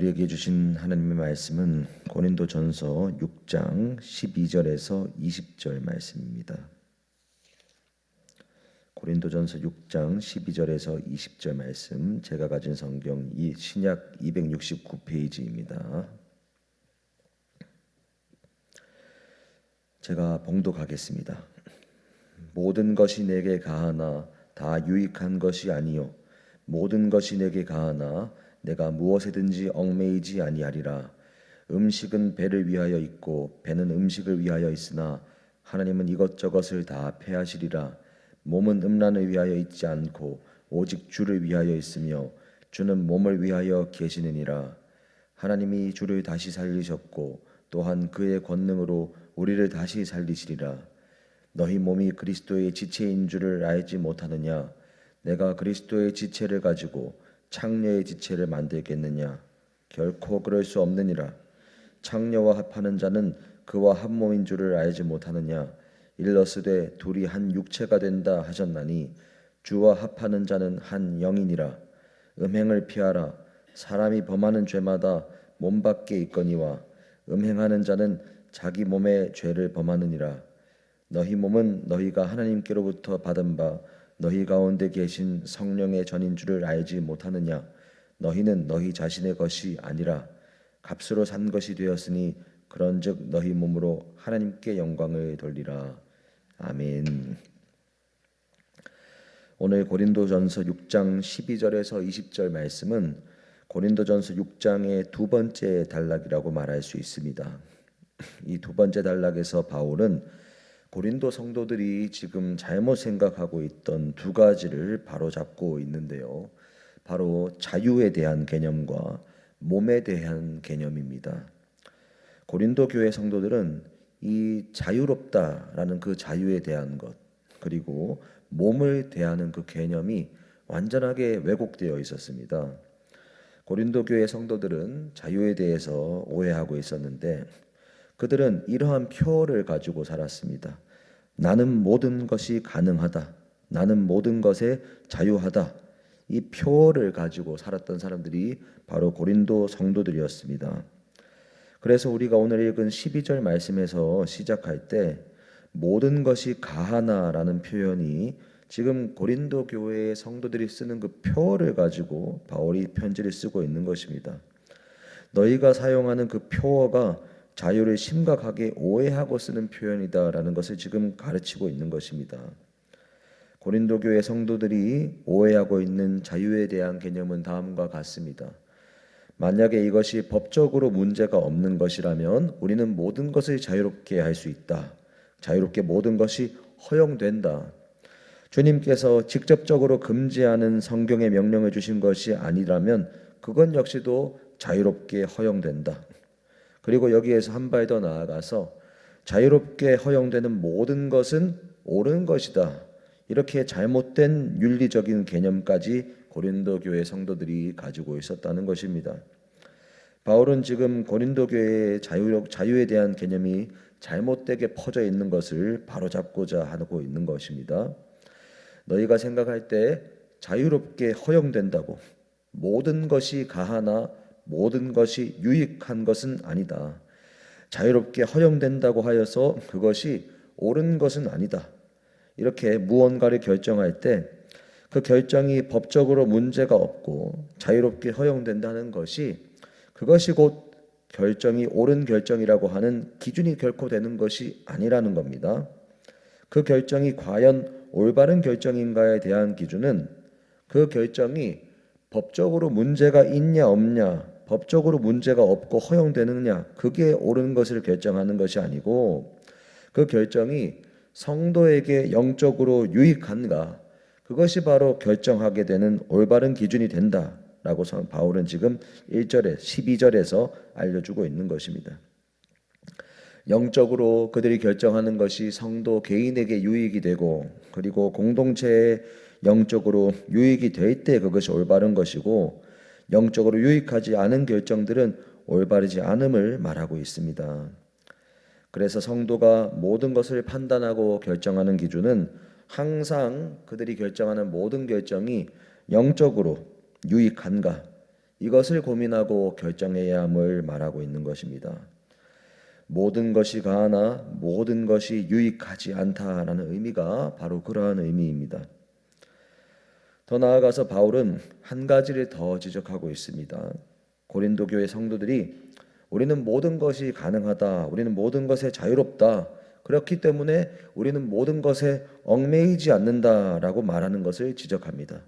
우리에게 주신 하나님의 말씀은 고린도전서 6장 12절에서 20절 말씀입니다. 고린도전서 6장 12절에서 20절 말씀, 제가 가진 성경 이 신약 269페이지입니다. 제가 봉독하겠습니다. 모든 것이 내게 가하나 다 유익한 것이 아니요 모든 것이 내게 가하나 내가 무엇에든지 얽매이지 아니하리라. 음식은 배를 위하여 있고 배는 음식을 위하여 있으나 하나님은 이것저것을 다 패하시리라. 몸은 음란을 위하여 있지 않고 오직 주를 위하여 있으며 주는 몸을 위하여 계시느니라. 하나님이 주를 다시 살리셨고 또한 그의 권능으로 우리를 다시 살리시리라. 너희 몸이 그리스도의 지체인 줄을 알지 못하느냐? 내가 그리스도의 지체를 가지고 창녀의 지체를 만들겠느냐? 결코 그럴 수 없느니라. 창녀와 합하는 자는 그와 한 몸인 줄을 알지 못하느냐? 일러스되 둘이 한 육체가 된다 하셨나니 주와 합하는 자는 한 영이니라. 음행을 피하라. 사람이 범하는 죄마다 몸 밖에 있거니와 음행하는 자는 자기 몸의 죄를 범하느니라. 너희 몸은 너희가 하나님께로부터 받은 바 너희 가운데 계신 성령의 전인 줄을 알지 못하느냐? 너희는 너희 자신의 것이 아니라 값으로 산 것이 되었으니 그런즉 너희 몸으로 하나님께 영광을 돌리라. 아멘. 오늘 고린도전서 6장 12절에서 20절 말씀은 고린도전서 6장의 두 번째 단락이라고 말할 수 있습니다. 이 두 번째 단락에서 바울은 고린도 성도들이 지금 잘못 생각하고 있던 두 가지를 바로잡고 있는데요. 바로 자유에 대한 개념과 몸에 대한 개념입니다. 고린도 교회 성도들은 이 자유롭다라는 그 자유에 대한 것, 그리고 몸을 대하는 그 개념이 완전하게 왜곡되어 있었습니다. 고린도 교회 성도들은 자유에 대해서 오해하고 있었는데 그들은 이러한 표를 가지고 살았습니다. 나는 모든 것이 가능하다. 나는 모든 것에 자유하다. 이 표를 가지고 살았던 사람들이 바로 고린도 성도들이었습니다. 그래서 우리가 오늘 읽은 12절 말씀에서 시작할 때 모든 것이 가하나라는 표현이 지금 고린도 교회의 성도들이 쓰는 그 표를 가지고 바울이 편지를 쓰고 있는 것입니다. 너희가 사용하는 그 표어가 자유를 심각하게 오해하고 쓰는 표현이다라는 것을 지금 가르치고 있는 것입니다. 고린도 교회 성도들이 오해하고 있는 자유에 대한 개념은 다음과 같습니다. 만약에 이것이 법적으로 문제가 없는 것이라면 우리는 모든 것을 자유롭게 할 수 있다. 자유롭게 모든 것이 허용된다. 주님께서 직접적으로 금지하는 성경의 명령을 주신 것이 아니라면 그건 역시도 자유롭게 허용된다. 그리고 여기에서 한 발 더 나아가서 자유롭게 허용되는 모든 것은 옳은 것이다. 이렇게 잘못된 윤리적인 개념까지 고린도 교회 성도들이 가지고 있었다는 것입니다. 바울은 지금 고린도 교회의 자유에 대한 개념이 잘못되게 퍼져 있는 것을 바로잡고자 하고 있는 것입니다. 너희가 생각할 때 자유롭게 허용된다고 모든 것이 가하나 모든 것이 유익한 것은 아니다. 자유롭게 허용된다고 하여서 그것이 옳은 것은 아니다. 이렇게 무언가를 결정할 때 그 결정이 법적으로 문제가 없고 자유롭게 허용된다는 것이 그것이 곧 결정이 옳은 결정이라고 하는 기준이 결코 되는 것이 아니라는 겁니다. 그 결정이 과연 올바른 결정인가에 대한 기준은 그 결정이 법적으로 문제가 있냐 없냐, 법적으로 문제가 없고 허용되느냐, 그게 옳은 것을 결정하는 것이 아니고 그 결정이 성도에게 영적으로 유익한가, 그것이 바로 결정하게 되는 올바른 기준이 된다라고 바울은 지금 1절에 12절에서 알려주고 있는 것입니다. 영적으로 그들이 결정하는 것이 성도 개인에게 유익이 되고 그리고 공동체에 영적으로 유익이 될 때 그것이 올바른 것이고 영적으로 유익하지 않은 결정들은 올바르지 않음을 말하고 있습니다. 그래서 성도가 모든 것을 판단하고 결정하는 기준은 항상 그들이 결정하는 모든 결정이 영적으로 유익한가, 이것을 고민하고 결정해야 함을 말하고 있는 것입니다. 모든 것이 가하나 모든 것이 유익하지 않다라는 의미가 바로 그러한 의미입니다. 더 나아가서 바울은 한 가지를 더 지적하고 있습니다. 고린도 교회 성도들이 우리는 모든 것이 가능하다, 우리는 모든 것에 자유롭다, 그렇기 때문에 우리는 모든 것에 얽매이지 않는다라고 말하는 것을 지적합니다.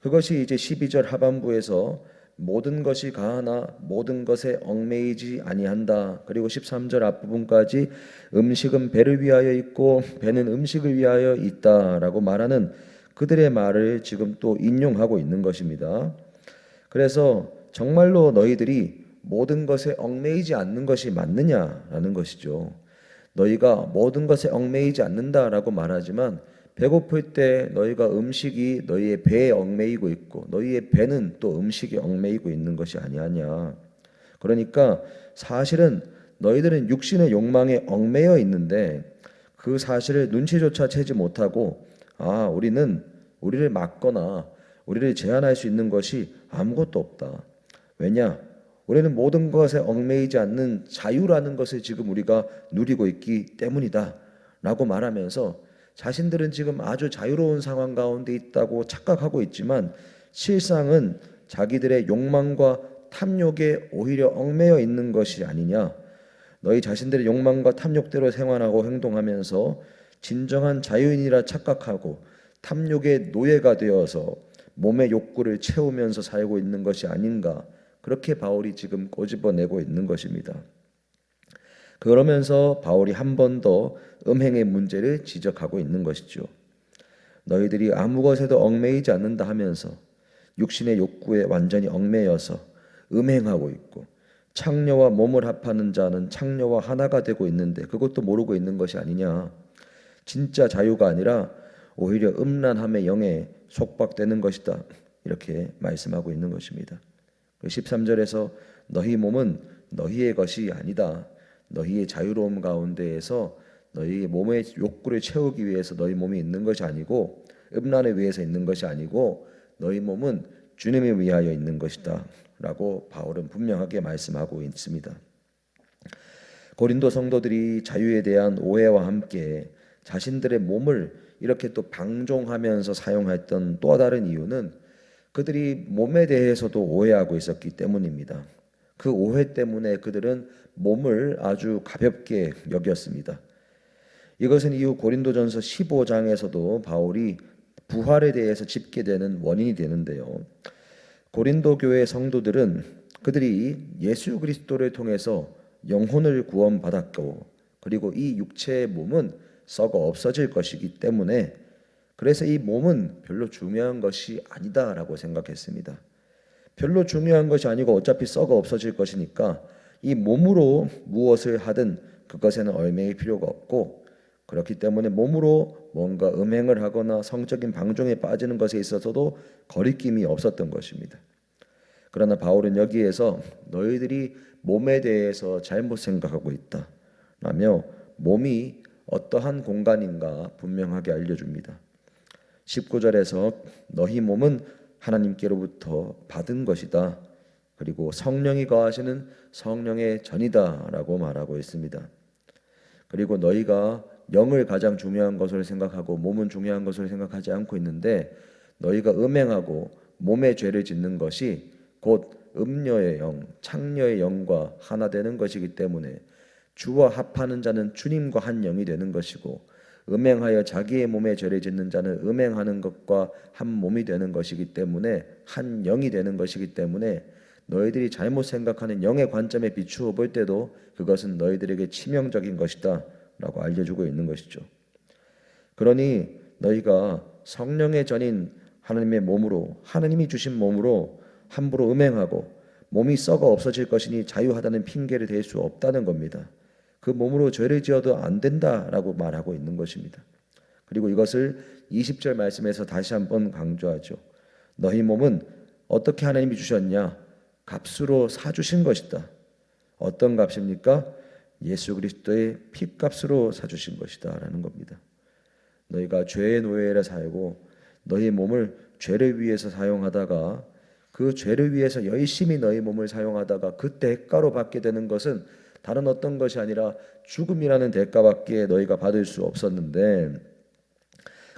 그것이 이제 12절 하반부에서 모든 것이 가하나 모든 것에 얽매이지 아니한다. 그리고 13절 앞부분까지 음식은 배를 위하여 있고 배는 음식을 위하여 있다라고 말하는 그들의 말을 지금 또 인용하고 있는 것입니다. 그래서 정말로 너희들이 모든 것에 얽매이지 않는 것이 맞느냐라는 것이죠. 너희가 모든 것에 얽매이지 않는다라고 말하지만 배고플 때 너희가 음식이 너희의 배에 얽매이고 있고 너희의 배는 또 음식에 얽매이고 있는 것이 아니하냐. 그러니까 사실은 너희들은 육신의 욕망에 얽매여 있는데 그 사실을 눈치조차 채지 못하고 우리를 막거나 우리를 제한할 수 있는 것이 아무것도 없다. 왜냐? 우리는 모든 것에 얽매이지 않는 자유라는 것을 지금 우리가 누리고 있기 때문이다 라고 말하면서 자신들은 지금 아주 자유로운 상황 가운데 있다고 착각하고 있지만 실상은 자기들의 욕망과 탐욕에 오히려 얽매여 있는 것이 아니냐. 너희 자신들의 욕망과 탐욕대로 생활하고 행동하면서 진정한 자유인이라 착각하고 탐욕의 노예가 되어서 몸의 욕구를 채우면서 살고 있는 것이 아닌가. 그렇게 바울이 지금 꼬집어내고 있는 것입니다. 그러면서 바울이 한 번 더 음행의 문제를 지적하고 있는 것이죠. 너희들이 아무 것에도 얽매이지 않는다 하면서 육신의 욕구에 완전히 얽매여서 음행하고 있고 창녀와 몸을 합하는 자는 창녀와 하나가 되고 있는데 그것도 모르고 있는 것이 아니냐. 진짜 자유가 아니라 오히려 음란함의 영에 속박되는 것이다. 이렇게 말씀하고 있는 것입니다. 13절에서 너희 몸은 너희의 것이 아니다. 너희의 자유로움 가운데에서 너희 몸의 욕구를 채우기 위해서 너희 몸이 있는 것이 아니고 음란에 위해서 있는 것이 아니고 너희 몸은 주님을 위하여 있는 것이다 라고 바울은 분명하게 말씀하고 있습니다. 고린도 성도들이 자유에 대한 오해와 함께 자신들의 몸을 이렇게 또 방종하면서 사용했던 또 다른 이유는 그들이 몸에 대해서도 오해하고 있었기 때문입니다. 그 오해 때문에 그들은 몸을 아주 가볍게 여겼습니다. 이것은 이후 고린도전서 15장에서도 바울이 부활에 대해서 짚게 되는 원인이 되는데요. 고린도 교회 성도들은 그들이 예수 그리스도를 통해서 영혼을 구원받았고 그리고 이 육체의 몸은 썩어 없어질 것이기 때문에 그래서 이 몸은 별로 중요한 것이 아니다라고 생각했습니다. 별로 중요한 것이 아니고 어차피 썩어 없어질 것이니까 이 몸으로 무엇을 하든 그것에는 얽매일 필요가 없고 그렇기 때문에 몸으로 뭔가 음행을 하거나 성적인 방종에 빠지는 것에 있어서도 거리낌이 없었던 것입니다. 그러나 바울은 여기에서 너희들이 몸에 대해서 잘못 생각하고 있다 라며 몸이 어떠한 공간인가 분명하게 알려줍니다. 19절에서 너희 몸은 하나님께로부터 받은 것이다. 그리고 성령이 거하시는 성령의 전이다 라고 말하고 있습니다. 그리고 너희가 영을 가장 중요한 것으로 생각하고 몸은 중요한 것으로 생각하지 않고 있는데 너희가 음행하고 몸의 죄를 짓는 것이 곧 음녀의 영, 창녀의 영과 하나 되는 것이기 때문에 주와 합하는 자는 주님과 한 영이 되는 것이고 음행하여 자기의 몸에 죄를 짓는 자는 음행하는 것과 한 몸이 되는 것이기 때문에 한 영이 되는 것이기 때문에 너희들이 잘못 생각하는 영의 관점에 비추어 볼 때도 그것은 너희들에게 치명적인 것이다 라고 알려주고 있는 것이죠. 그러니 너희가 성령의 전인 하나님의 몸으로 하나님이 주신 몸으로 함부로 음행하고 몸이 썩어 없어질 것이니 자유하다는 핑계를 댈 수 없다는 겁니다. 그 몸으로 죄를 지어도 안 된다라고 말하고 있는 것입니다. 그리고 이것을 20절 말씀에서 다시 한번 강조하죠. 너희 몸은 어떻게 하나님이 주셨냐? 값으로 사주신 것이다. 어떤 값입니까? 예수 그리스도의 피값으로 사주신 것이다 라는 겁니다. 너희가 죄의 노예라 살고 너희 몸을 죄를 위해서 사용하다가 그 죄를 위해서 열심히 너희 몸을 사용하다가 그 대가로 받게 되는 것은 다른 어떤 것이 아니라 죽음이라는 대가밖에 너희가 받을 수 없었는데,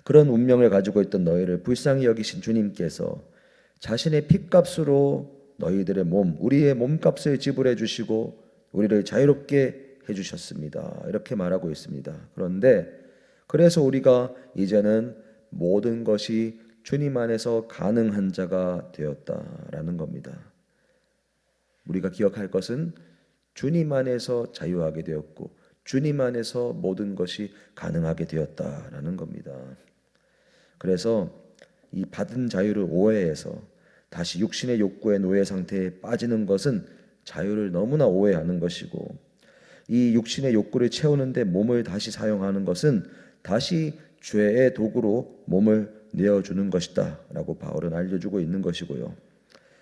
그런 운명을 가지고 있던 너희를 불쌍히 여기신 주님께서 자신의 핏값으로 너희들의 몸, 우리의 몸값을 지불해 주시고 우리를 자유롭게 해주셨습니다. 이렇게 말하고 있습니다. 그런데 그래서 우리가 이제는 모든 것이 주님 안에서 가능한 자가 되었다라는 겁니다. 우리가 기억할 것은 주님 안에서 자유하게 되었고 주님 안에서 모든 것이 가능하게 되었다라는 겁니다. 그래서 이 받은 자유를 오해해서 다시 육신의 욕구의 노예 상태에 빠지는 것은 자유를 너무나 오해하는 것이고, 이 육신의 욕구를 채우는데 몸을 다시 사용하는 것은 다시 죄의 도구로 몸을 내어주는 것이다 라고 바울은 알려주고 있는 것이고요.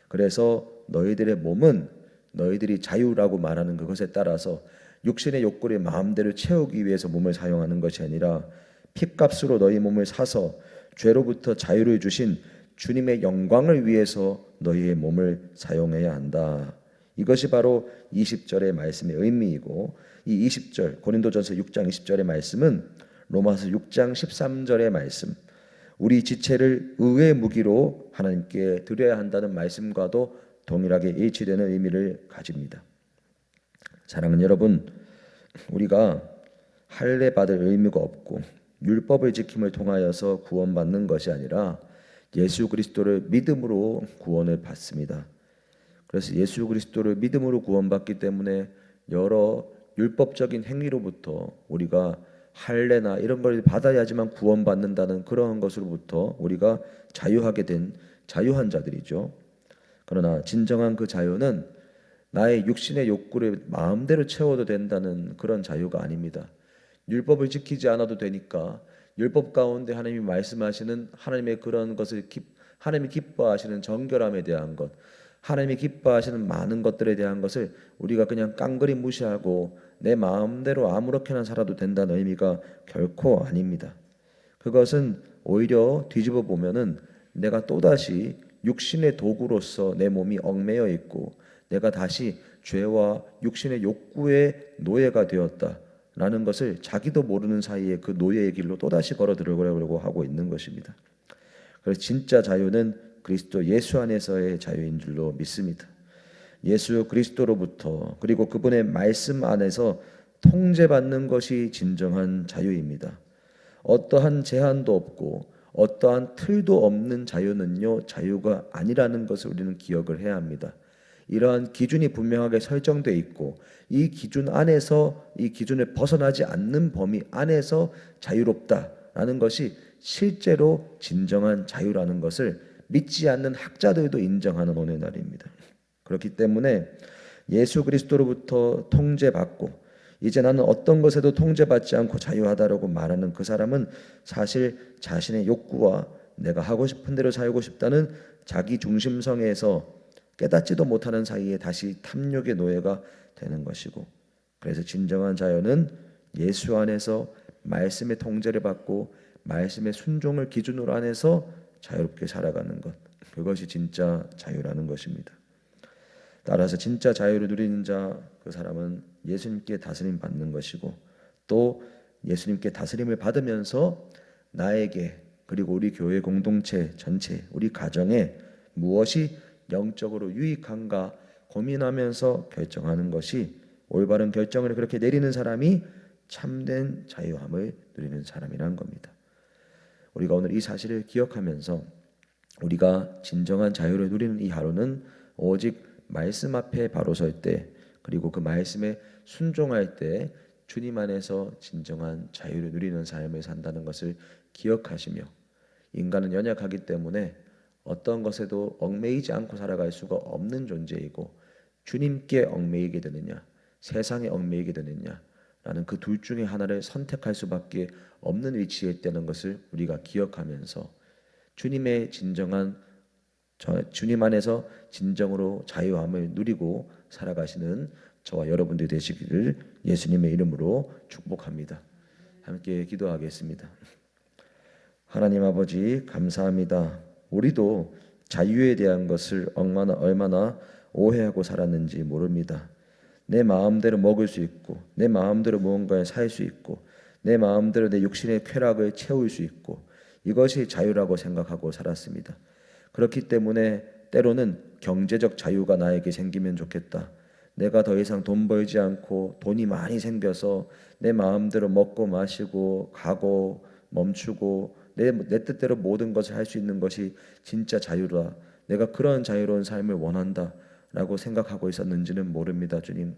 그래서 너희들의 몸은 너희들이 자유라고 말하는 그것에 따라서 육신의 욕구를 마음대로 채우기 위해서 몸을 사용하는 것이 아니라 핏값으로 너희 몸을 사서 죄로부터 자유를 주신 주님의 영광을 위해서 너희의 몸을 사용해야 한다. 이것이 바로 20절의 말씀의 의미이고, 이 20절 고린도전서 6장 20절의 말씀은 로마서 6장 13절의 말씀, 우리 지체를 의의 무기로 하나님께 드려야 한다는 말씀과도 동일하게 일치되는 의미를 가집니다. 사랑하는 여러분, 우리가 할례 받을 의무가 없고 율법을 지킴을 통하여서 구원받는 것이 아니라 예수 그리스도를 믿음으로 구원을 받습니다. 그래서 예수 그리스도를 믿음으로 구원받기 때문에 여러 율법적인 행위로부터 우리가 할례나 이런 걸 받아야지만 구원받는다는 그러한 것으로부터 우리가 자유하게 된 자유한 자들이죠. 그러나 진정한 그 자유는 나의 육신의 욕구를 마음대로 채워도 된다는 그런 자유가 아닙니다. 율법을 지키지 않아도 되니까 율법 가운데 하나님이 말씀하시는 하나님의 그런 것을 하나님이 기뻐하시는 정결함에 대한 것, 하나님이 기뻐하시는 많은 것들에 대한 것을 우리가 그냥 깡그리 무시하고 내 마음대로 아무렇게나 살아도 된다는 의미가 결코 아닙니다. 그것은 오히려 뒤집어 보면은 내가 또다시 육신의 도구로서 내 몸이 얽매여 있고 내가 다시 죄와 육신의 욕구의 노예가 되었다라는 것을 자기도 모르는 사이에 그 노예의 길로 또다시 걸어 들어가려고 하고 있는 것입니다. 그래서 진짜 자유는 그리스도 예수 안에서의 자유인 줄로 믿습니다. 예수 그리스도로부터 그리고 그분의 말씀 안에서 통제받는 것이 진정한 자유입니다. 어떠한 제한도 없고 어떠한 틀도 없는 자유는요, 자유가 아니라는 것을 우리는 기억을 해야 합니다. 이러한 기준이 분명하게 설정되어 있고 이 기준 안에서, 이 기준을 벗어나지 않는 범위 안에서 자유롭다라는 것이 실제로 진정한 자유라는 것을 믿지 않는 학자들도 인정하는 오늘날입니다. 그렇기 때문에 예수 그리스도로부터 통제받고 이제 나는 어떤 것에도 통제받지 않고 자유하다라고 말하는 그 사람은 사실 자신의 욕구와 내가 하고 싶은 대로 살고 싶다는 자기 중심성에서 깨닫지도 못하는 사이에 다시 탐욕의 노예가 되는 것이고, 그래서 진정한 자유는 예수 안에서 말씀의 통제를 받고 말씀의 순종을 기준으로 안에서 자유롭게 살아가는 것, 그것이 진짜 자유라는 것입니다. 따라서 진짜 자유를 누리는 자, 그 사람은 예수님께 다스림 받는 것이고 또 예수님께 다스림을 받으면서 나에게 그리고 우리 교회 공동체 전체, 우리 가정에 무엇이 영적으로 유익한가 고민하면서 결정하는 것이, 올바른 결정을 그렇게 내리는 사람이 참된 자유함을 누리는 사람이라는 겁니다. 우리가 오늘 이 사실을 기억하면서 우리가 진정한 자유를 누리는 이 하루는 오직 말씀 앞에 바로 설 때, 그리고 그 말씀에 순종할 때 주님 안에서 진정한 자유를 누리는 삶을 산다는 것을 기억하시며, 인간은 연약하기 때문에 어떤 것에도 얽매이지 않고 살아갈 수가 없는 존재이고 주님께 얽매이게 되느냐 세상에 얽매이게 되느냐라는 그 둘 중에 하나를 선택할 수밖에 없는 위치에 있다는 것을 우리가 기억하면서 주님의 진정한 주님 안에서 진정으로 자유함을 누리고 살아가시는 저와 여러분들이 되시기를 예수님의 이름으로 축복합니다. 함께 기도하겠습니다. 하나님 아버지 감사합니다. 우리도 자유에 대한 것을 얼마나 오해하고 살았는지 모릅니다. 내 마음대로 먹을 수 있고, 내 마음대로 무언가를 살 수 있고, 내 마음대로 내 육신의 쾌락을 채울 수 있고, 이것이 자유라고 생각하고 살았습니다. 그렇기 때문에 때로는 경제적 자유가 나에게 생기면 좋겠다. 내가 더 이상 돈 벌지 않고 돈이 많이 생겨서 내 마음대로 먹고 마시고 가고 멈추고 내 뜻대로 모든 것을 할 수 있는 것이 진짜 자유다. 내가 그런 자유로운 삶을 원한다 라고 생각하고 있었는지는 모릅니다. 주님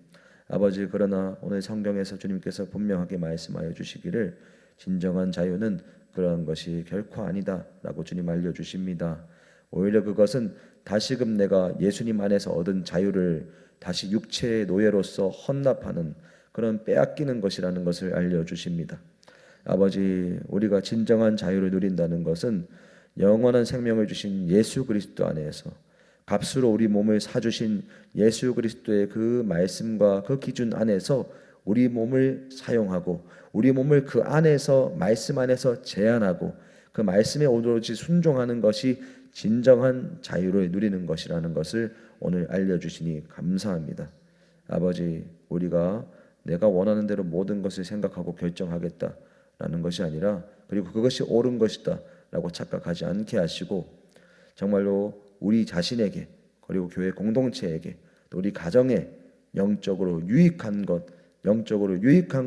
아버지, 그러나 오늘 성경에서 주님께서 분명하게 말씀하여 주시기를 진정한 자유는 그러한 것이 결코 아니다 라고 주님 알려주십니다. 오히려 그것은 다시금 내가 예수님 안에서 얻은 자유를 다시 육체의 노예로서 헌납하는 그런 빼앗기는 것이라는 것을 알려주십니다. 아버지, 우리가 진정한 자유를 누린다는 것은 영원한 생명을 주신 예수 그리스도 안에서 값으로 우리 몸을 사주신 예수 그리스도의 그 말씀과 그 기준 안에서 우리 몸을 사용하고 우리 몸을 그 안에서 말씀 안에서 제한하고 그 말씀에 오로지 순종하는 것이 진정한 자유를 누리는 것이라는 것을 오늘 알려주시니 감사합니다. 아버지, 우리가 내가 원하는 대로 모든 것을 생각하고 결정하겠다라는 것이 아니라, 그리고 그것이 옳은 것이다 라고 착각하지 않게 하시고, 정말로 우리 자신에게, 그리고 교회 공동체에게, 또 우리 가정에 영적으로 유익한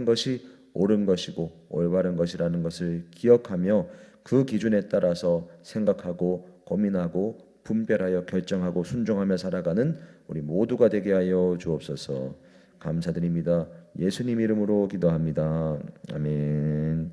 것이 옳은 것이고 올바른 것이라는 것을 기억하며 그 기준에 따라서 생각하고 고민하고 분별하여 결정하고 순종하며 살아가는 우리 모두가 되게 하여 주옵소서. 감사드립니다. 예수님 이름으로 기도합니다. 아멘.